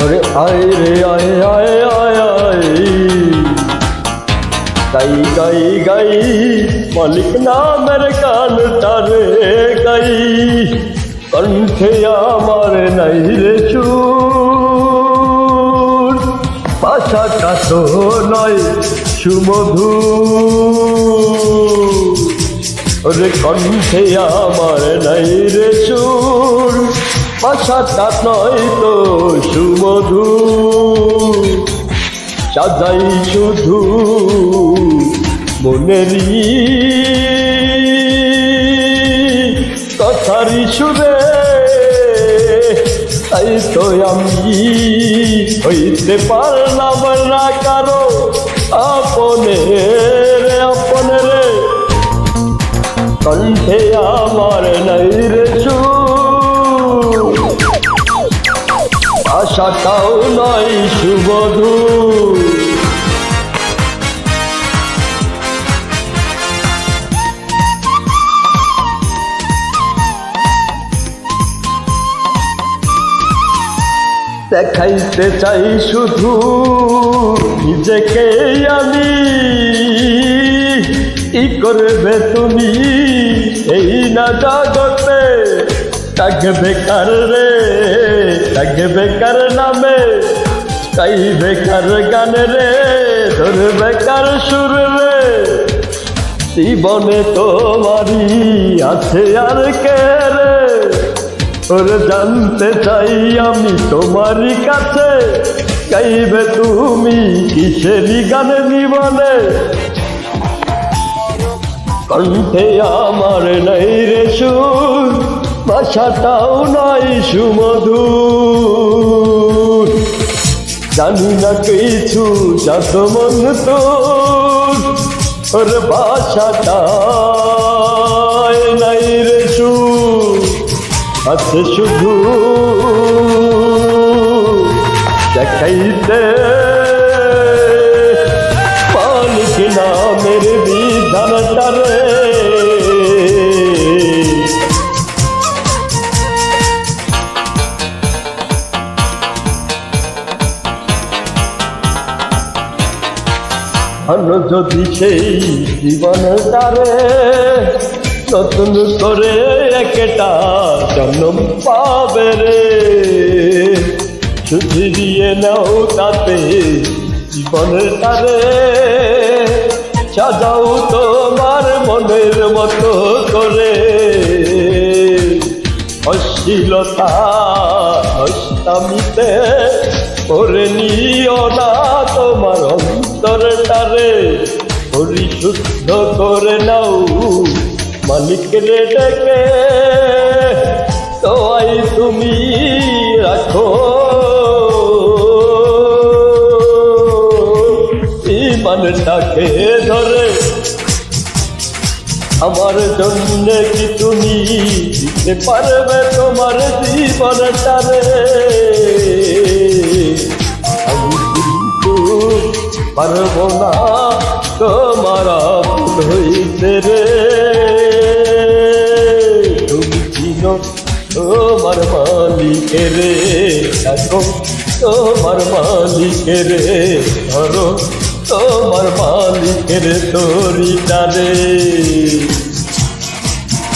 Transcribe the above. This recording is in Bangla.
ওরে আয় রে আয় আয় আয় আয় গাই গাই গাই মালিক নামের গানটারে গাই কণ্ঠে আমার নাই রে সুর ভাষাটা তো নয় সুমধুর ওরে কণ্ঠে আমার নাই রে সুর ভাষাটা নয় তো সুমধুর সাজাই শুধু মনেরই কথারই সুরে তাই তো আমি হইতে পারলাম না কারো আপনে রে কণ্ঠে আমার নাই রে সুর আশাটাও নয় সুমধুর দেখাইতে চাই শুধু নিজেকে আমি কি করবে তুমি এই না জগতে তাকে বেকার রে তাকে বেকার নামে তাই বেকার গান রে তোর বেকার সুর রে জীবনে তোমারই আছে আর কে রে ওর জানতে চাই আমি তোমারই কাছে গাইবে তুমি কিসেরই গান জীবনে কণ্ঠে আমার নাই রে সুর ভাষাটাও নাই সুমধুর জানি না কিছু যত মন তোর ওর ভাষাটাই নাই রে সুর আছে শুধু দেখাইতে মালিক নামের বিধানটারে যদি সেই জীবনটারে নতুন করে একটা জন্ম পাবে রে সুধরিয়ে নাও তাতে জীবনটারে সাজাও তোমার মনের মতো করে অশ্লীলতা অষ্টামিতে করে নিও না তোমার অন্তরটারে পরিশুদ্ধ করে নাও মালিক রে ডেকে তোয়াই তুমি রাখো ইমানটাকে ধরে আমার জন্য কি তুমি দিতে পারবে তোমার জীবনটারে আমি কিন্তু পারবো না তোমার আপন হইতে রে তুমি চিনো তোমার মালিকের দেখো তোমার মালিকের ধরো তোমার মালিকের তরিটারে